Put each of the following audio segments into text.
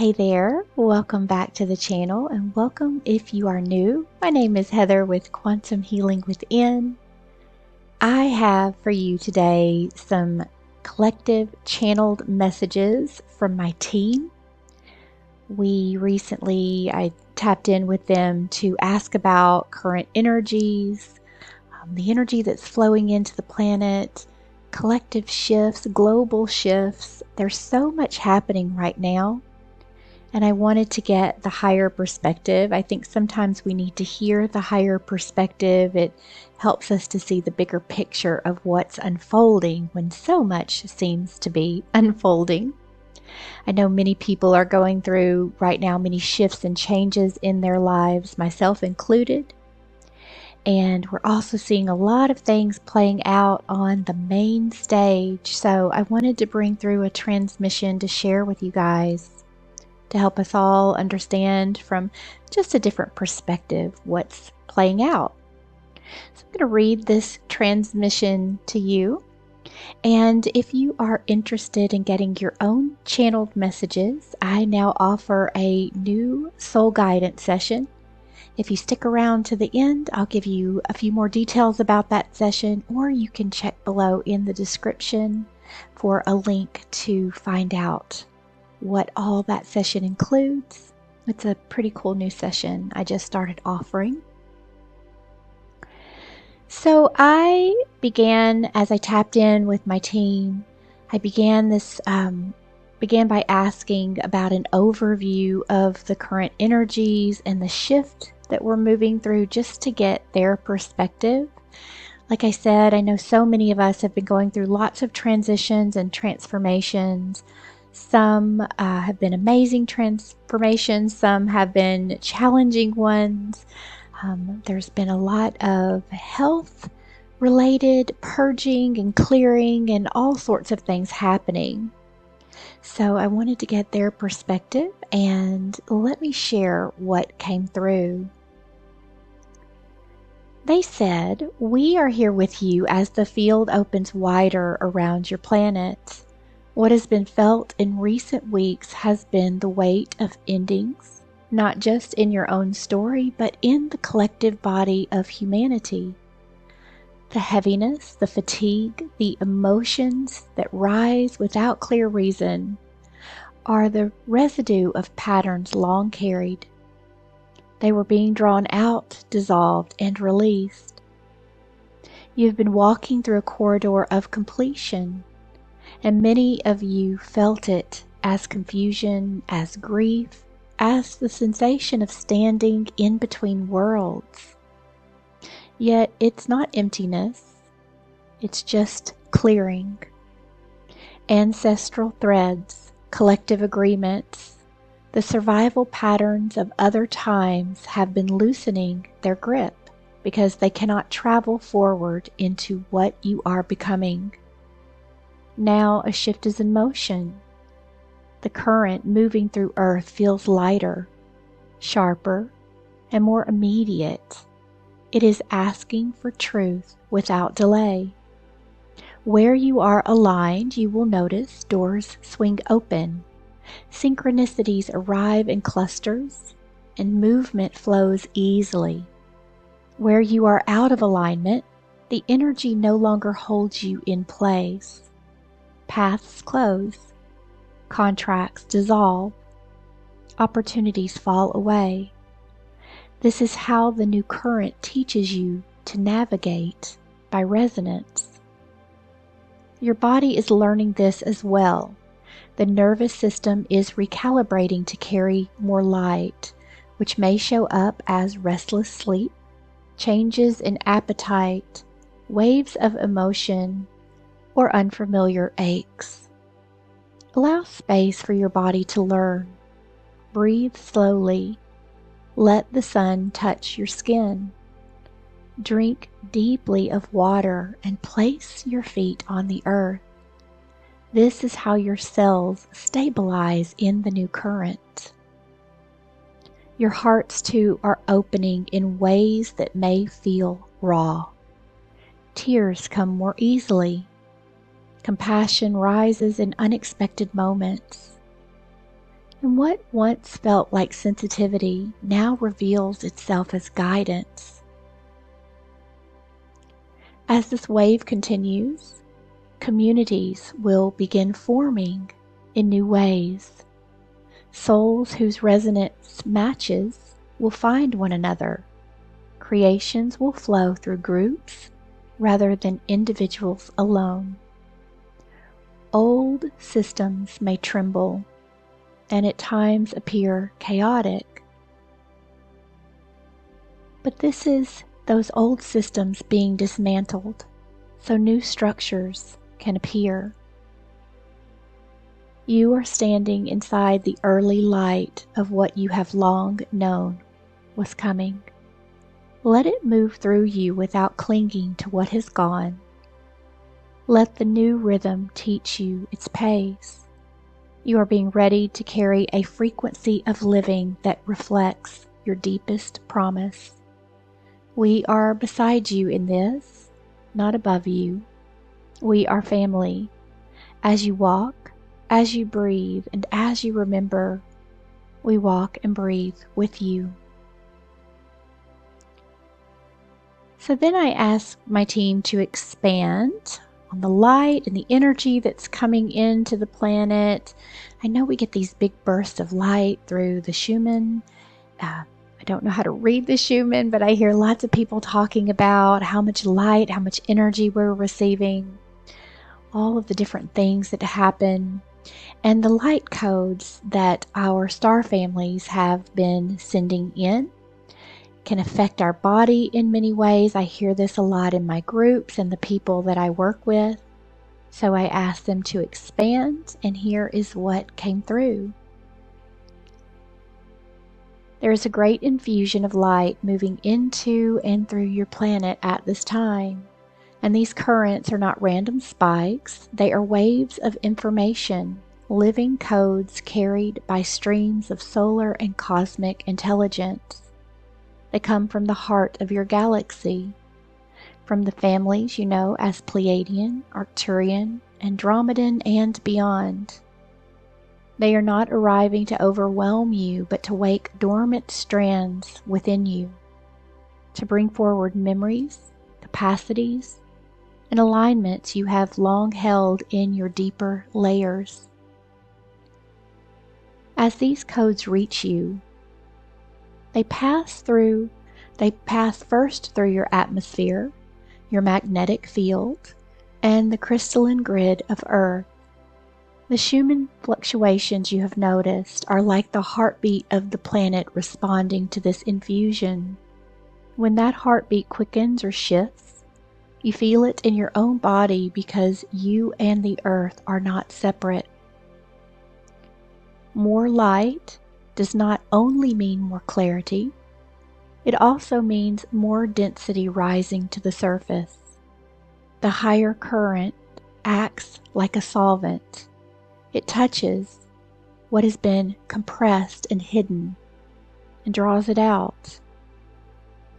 Hey there, welcome back to the channel and welcome if you are new. My name is Heather with Quantum Healing Within. I have for you today some collective channeled messages from my team. I tapped in with them to ask about current energies, the energy that's flowing into the planet, collective shifts, global shifts. There's so much happening right now. And I wanted to get the higher perspective. I think sometimes we need to hear the higher perspective. It helps us to see the bigger picture of what's unfolding when so much seems to be unfolding. I know many people are going through right now many shifts and changes in their lives, myself included. And we're also seeing a lot of things playing out on the main stage. So I wanted to bring through a transmission to share with you guys, to help us all understand from just a different perspective what's playing out. So I'm going to read this transmission to you. And if you are interested in getting your own channeled messages, I now offer a new soul guidance session. If you stick around to the end, I'll give you a few more details about that session, or you can check below in the description for a link to find out what all that session includes. It's a pretty cool new session I just started offering. So I began, as I tapped in with my team, I began by asking about an overview of the current energies and the shift that we're moving through, just to get their perspective. Like I said, I know so many of us have been going through lots of transitions and transformations. Some have been amazing transformations, some have been challenging ones. There's been a lot of health related purging and clearing and all sorts of things happening. So I wanted to get their perspective, and let me share what came through. They said, "We are here with you as the field opens wider around your planet. What has been felt in recent weeks has been the weight of endings, not just in your own story, but in the collective body of humanity. The heaviness, the fatigue, the emotions that rise without clear reason are the residue of patterns long carried. They were being drawn out, dissolved, and released. You've been walking through a corridor of completion, and many of you felt it as confusion, as grief, as the sensation of standing in between worlds. Yet it's not emptiness, it's just clearing. Ancestral threads, collective agreements, the survival patterns of other times have been loosening their grip because they cannot travel forward into what you are becoming. Now a shift is in motion. The current moving through Earth feels lighter, sharper, and more immediate. It is asking for truth without delay. Where you are aligned, you will notice doors swing open. Synchronicities arrive in clusters, and movement flows easily. Where you are out of alignment, the energy no longer holds you in place. Paths close, contracts dissolve, opportunities fall away. This is how the new current teaches you to navigate, by resonance. Your body is learning this as well. The nervous system is recalibrating to carry more light, which may show up as restless sleep, changes in appetite, waves of emotion, or unfamiliar aches. Allow space for your body to learn. Breathe slowly. Let the sun touch your skin. Drink deeply of water and place your feet on the earth. This is how your cells stabilize in the new current. Your hearts too are opening in ways that may feel raw. Tears come more easily. Compassion rises in unexpected moments. And what once felt like sensitivity now reveals itself as guidance. As this wave continues, communities will begin forming in new ways. Souls whose resonance matches will find one another. Creations will flow through groups rather than individuals alone. Old systems may tremble and at times appear chaotic, but this is those old systems being dismantled so new structures can appear. You are standing inside the early light of what you have long known was coming. Let it move through you without clinging to what has gone. Let the new rhythm teach you its pace. You are being ready to carry a frequency of living that reflects your deepest promise. We are beside you in this, not above you. We are family. As you walk, as you breathe, and as you remember, we walk and breathe with you. So then I asked my team to expand on the light and the energy that's coming into the planet. I know we get these big bursts of light through the Schumann. I don't know how to read the Schumann, but I hear lots of people talking about how much light, how much energy we're receiving, all of the different things that happen, and the light codes that our star families have been sending in can affect our body in many ways. I hear this a lot in my groups and the people that I work with. So I asked them to expand, and here is what came through. There is a great infusion of light moving into and through your planet at this time. And these currents are not random spikes. They are waves of information, living codes carried by streams of solar and cosmic intelligence. They come from the heart of your galaxy, from the families you know as Pleiadian, Arcturian, Andromedan, and beyond. They are not arriving to overwhelm you, but to wake dormant strands within you, to bring forward memories, capacities, and alignments you have long held in your deeper layers. As these codes reach you, They pass first through your atmosphere, your magnetic field, and the crystalline grid of Earth. The Schumann fluctuations you have noticed are like the heartbeat of the planet responding to this infusion. When that heartbeat quickens or shifts, you feel it in your own body because you and the Earth are not separate. More light does not only mean more clarity, it also means more density rising to the surface. The higher current acts like a solvent. It touches what has been compressed and hidden and draws it out.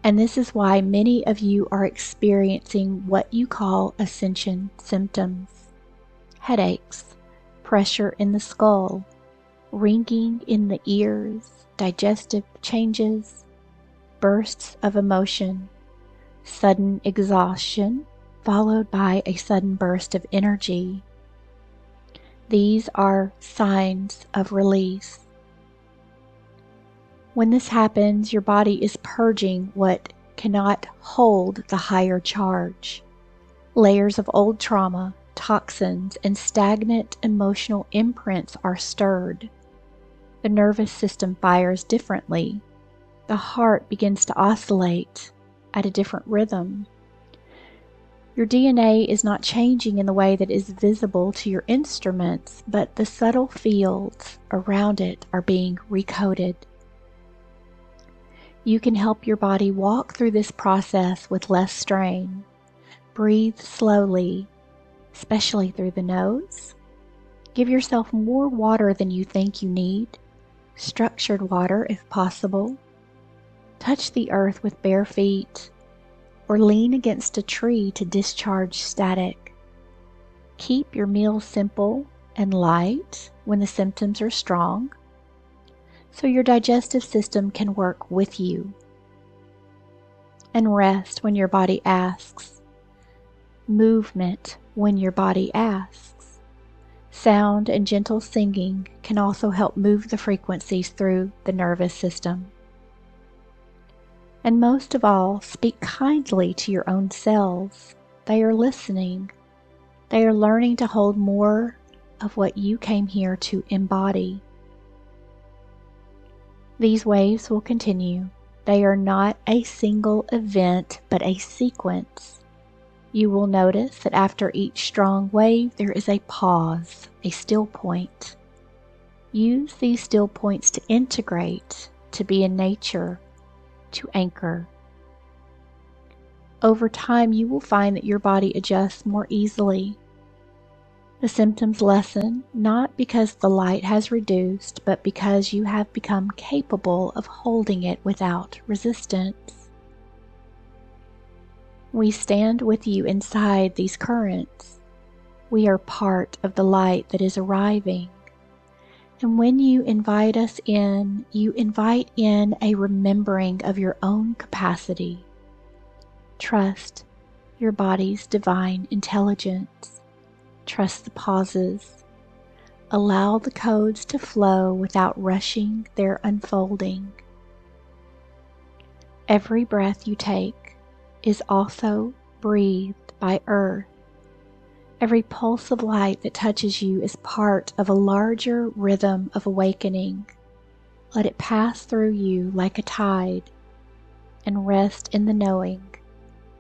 And this is why many of you are experiencing what you call ascension symptoms. Headaches, pressure in the skull, ringing in the ears, digestive changes, bursts of emotion, sudden exhaustion, followed by a sudden burst of energy. These are signs of release. When this happens, your body is purging what cannot hold the higher charge. Layers of old trauma, toxins, and stagnant emotional imprints are stirred. The nervous system fires differently. The heart begins to oscillate at a different rhythm. Your DNA is not changing in the way that is visible to your instruments, but the subtle fields around it are being recoded. You can help your body walk through this process with less strain. Breathe slowly, especially through the nose. Give yourself more water than you think you need. Structured water if possible. Touch the earth with bare feet, or lean against a tree to discharge static. Keep your meals simple and light when the symptoms are strong. so your digestive system can work with you. And rest when your body asks. Movement when your body asks. Sound and gentle singing can also help move the frequencies through the nervous system. And most of all, speak kindly to your own selves. They are listening. They are learning to hold more of what you came here to embody. These waves will continue. They are not a single event, but a sequence. You will notice that after each strong wave, there is a pause, a still point. Use these still points to integrate, to be in nature, to anchor. Over time, you will find that your body adjusts more easily. The symptoms lessen, not because the light has reduced, but because you have become capable of holding it without resistance. We stand with you inside these currents. We are part of the light that is arriving. And when you invite us in, you invite in a remembering of your own capacity. Trust your body's divine intelligence. Trust the pauses. Allow the codes to flow without rushing their unfolding. Every breath you take is also breathed by Earth. Every pulse of light that touches you is part of a larger rhythm of awakening. Let it pass through you like a tide, and rest in the knowing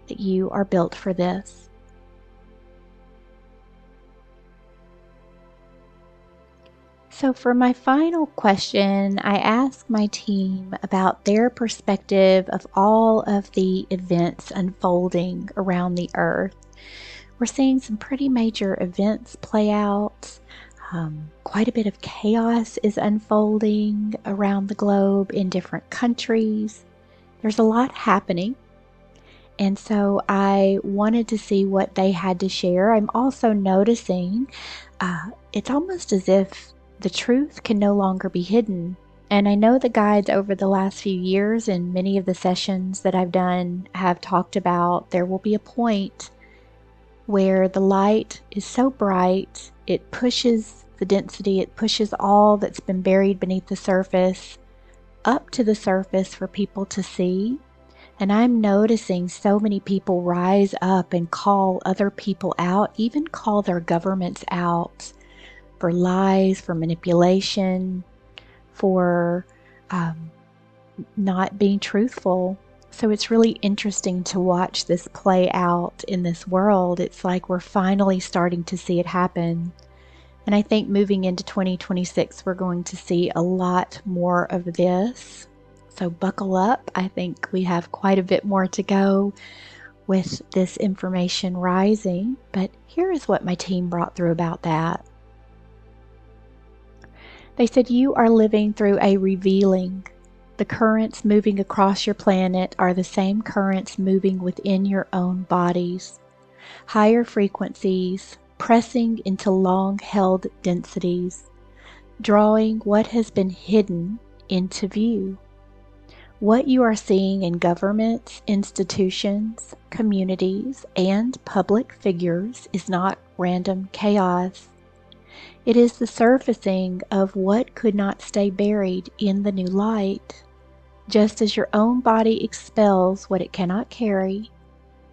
that you are built for this. So for my final question, I asked my team about their perspective of all of the events unfolding around the Earth. We're seeing some pretty major events play out. Quite a bit of chaos is unfolding around the globe in different countries. There's a lot happening. And so I wanted to see what they had to share. I'm also noticing it's almost as if the truth can no longer be hidden. And I know the guides over the last few years and many of the sessions that I've done have talked about there will be a point where the light is so bright, it pushes the density, it pushes all that's been buried beneath the surface up to the surface for people to see. And I'm noticing so many people rise up and call other people out, even call their governments out for lies, for manipulation, for not being truthful. So it's really interesting to watch this play out in this world. It's like we're finally starting to see it happen. And I think moving into 2026, we're going to see a lot more of this. So buckle up. I think we have quite a bit more to go with this information rising. But here is what my team brought through about that. They said you are living through a revealing. The currents moving across your planet are the same currents moving within your own bodies. Higher frequencies, pressing into long-held densities, drawing what has been hidden into view. What you are seeing in governments, institutions, communities, and public figures is not random chaos. It is the surfacing of what could not stay buried in the new light. Just as your own body expels what it cannot carry,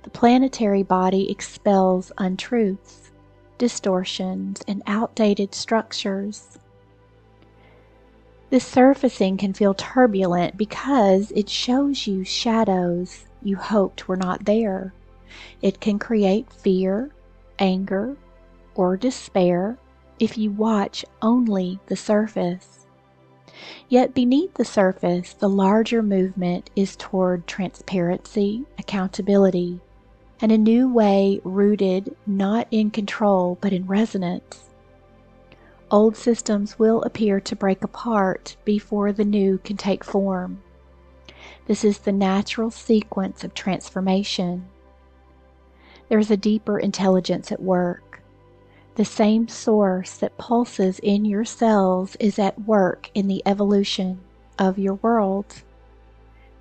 the planetary body expels untruths, distortions, and outdated structures. This surfacing can feel turbulent because it shows you shadows you hoped were not there. It can create fear, anger, or despair if you watch only the surface. Yet beneath the surface, the larger movement is toward transparency, accountability, and a new way rooted not in control but in resonance. Old systems will appear to break apart before the new can take form. This is the natural sequence of transformation. There is a deeper intelligence at work. The same source that pulses in your cells is at work in the evolution of your world.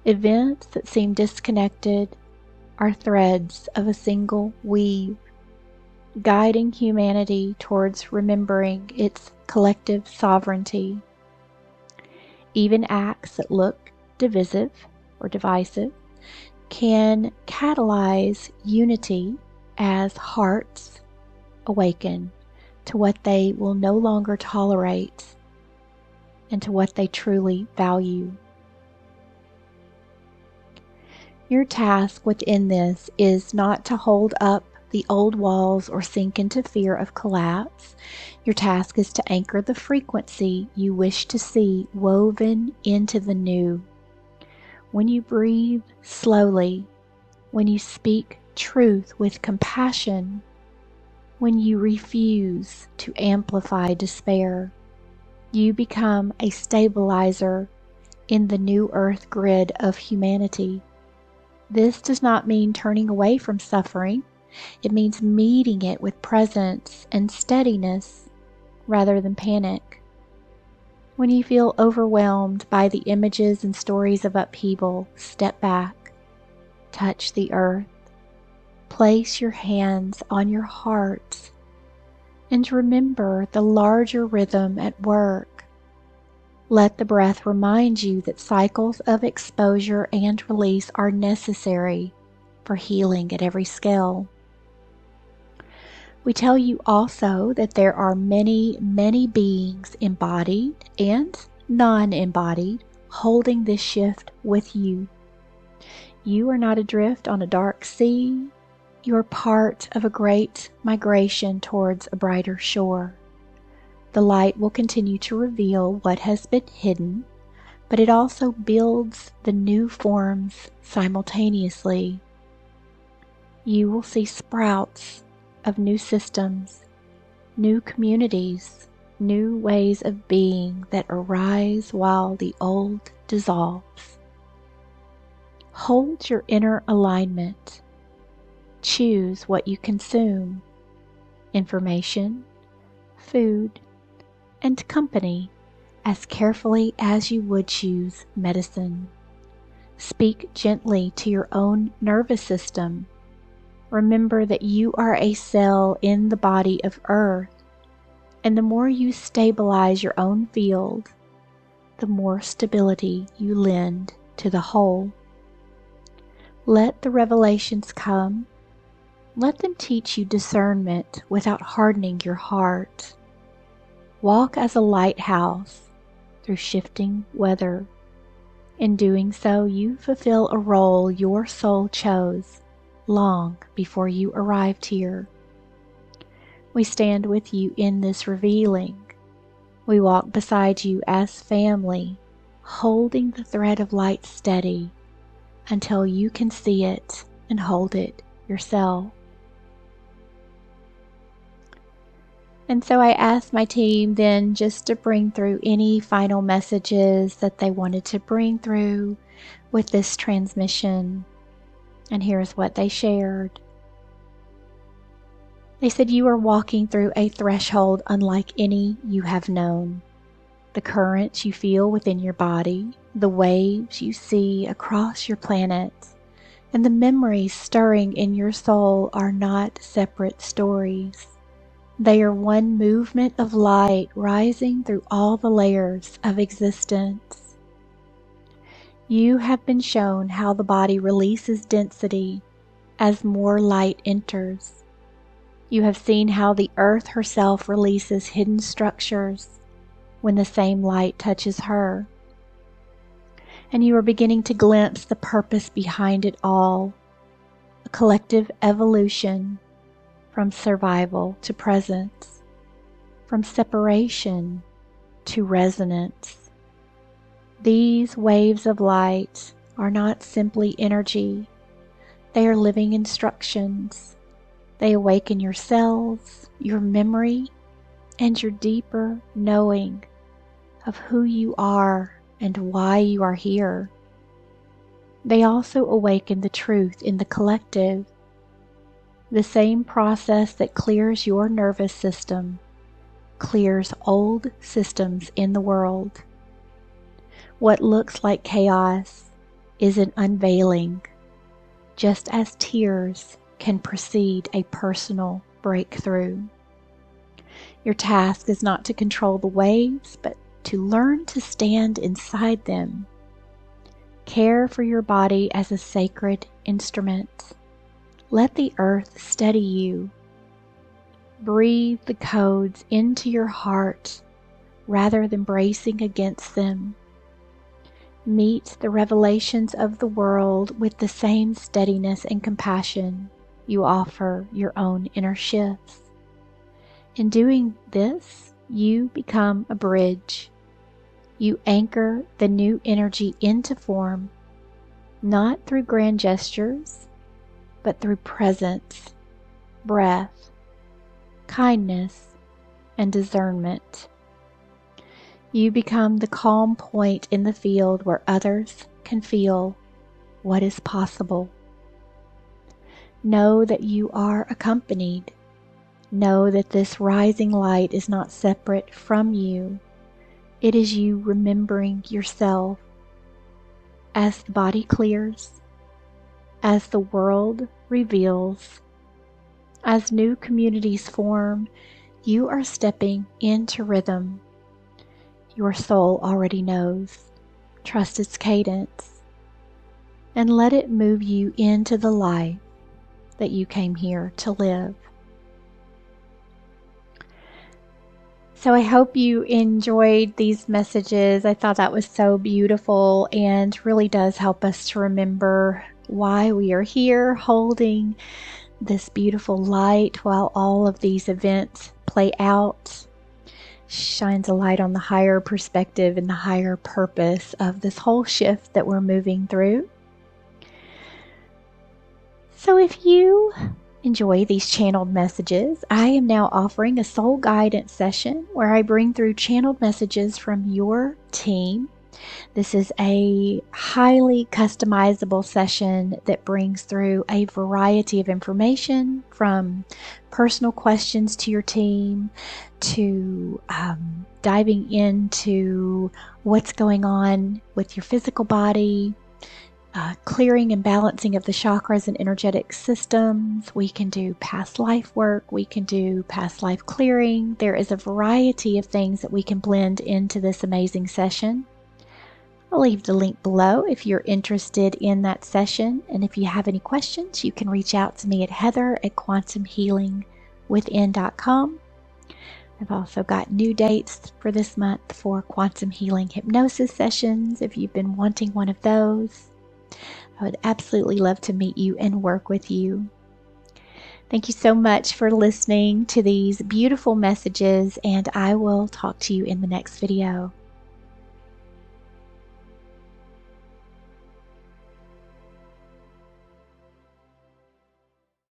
Events that seem disconnected are threads of a single weave, guiding humanity towards remembering its collective sovereignty. Even acts that look divisive or divisive can catalyze unity as hearts awaken to what they will no longer tolerate and to what they truly value. Your task within this is not to hold up the old walls or sink into fear of collapse. Your task is to anchor the frequency you wish to see woven into the new. When you breathe slowly, when you speak truth with compassion, when you refuse to amplify despair, you become a stabilizer in the new earth grid of humanity. This does not mean turning away from suffering. It means meeting it with presence and steadiness rather than panic. When you feel overwhelmed by the images and stories of upheaval, step back, touch the earth, place your hands on your heart, and remember the larger rhythm at work. Let the breath remind you that cycles of exposure and release are necessary for healing at every scale. We tell you also that there are many, many beings embodied and non-embodied holding this shift with you. You are not adrift on a dark sea. You are part of a great migration towards a brighter shore. The light will continue to reveal what has been hidden, but it also builds the new forms simultaneously. You will see sprouts of new systems, new communities, new ways of being that arise while the old dissolves. Hold your inner alignment. Choose what you consume: information, food, and company as carefully as you would choose medicine. Speak gently to your own nervous system. Remember that you are a cell in the body of Earth, and the more you stabilize your own field, the more stability you lend to the whole. Let the revelations come. Let them teach you discernment without hardening your heart. Walk as a lighthouse through shifting weather. In doing so, you fulfill a role your soul chose long before you arrived here. We stand with you in this revealing. We walk beside you as family, holding the thread of light steady until you can see it and hold it yourself. And so I asked my team then just to bring through any final messages that they wanted to bring through with this transmission. And here's what they shared. They said, you are walking through a threshold unlike any you have known. The currents you feel within your body, the waves you see across your planet, and the memories stirring in your soul are not separate stories. They are one movement of light rising through all the layers of existence. You have been shown how the body releases density as more light enters. You have seen how the earth herself releases hidden structures when the same light touches her. And you are beginning to glimpse the purpose behind it all, a collective evolution from survival to presence, from separation to resonance. These waves of light are not simply energy. They are living instructions. They awaken your cells, your memory, and your deeper knowing of who you are and why you are here. They also awaken the truth in the collective. The same process that clears your nervous system clears old systems in the world. What looks like chaos is an unveiling, just as tears can precede a personal breakthrough. Your task is not to control the waves, but to learn to stand inside them. Care for your body as a sacred instrument. Let the earth steady you. Breathe the codes into your heart rather than bracing against them. Meet the revelations of the world with the same steadiness and compassion you offer your own inner shifts. In doing this, you become a bridge. You anchor the new energy into form, not through grand gestures, but through presence, breath, kindness, and discernment. You become the calm point in the field where others can feel what is possible. Know that you are accompanied. Know that this rising light is not separate from you. It is you remembering yourself. As the body clears, as the world reveals, as new communities form, you are stepping into rhythm. Your soul already knows. Trust its cadence and let it move you into the life that you came here to live. So I hope you enjoyed these messages. I thought that was so beautiful and really does help us to remember why we are here holding this beautiful light while all of these events play out. Shines a light on the higher perspective and the higher purpose of this whole shift that we're moving through. So if you enjoy these channeled messages, I am now offering a soul guidance session where I bring through channeled messages from your team. This is a highly customizable session that brings through a variety of information, from personal questions to your team to diving into what's going on with your physical body, clearing and balancing of the chakras and energetic systems. We can do past life work. We can do past life clearing. There is a variety of things that we can blend into this amazing session. I'll leave the link below if you're interested in that session. And if you have any questions, you can reach out to me at heather@quantumhealingwithin.com. I've also got new dates for this month for quantum healing hypnosis sessions if you've been wanting one of those. I would absolutely love to meet you and work with you. Thank you so much for listening to these beautiful messages, and I will talk to you in the next video.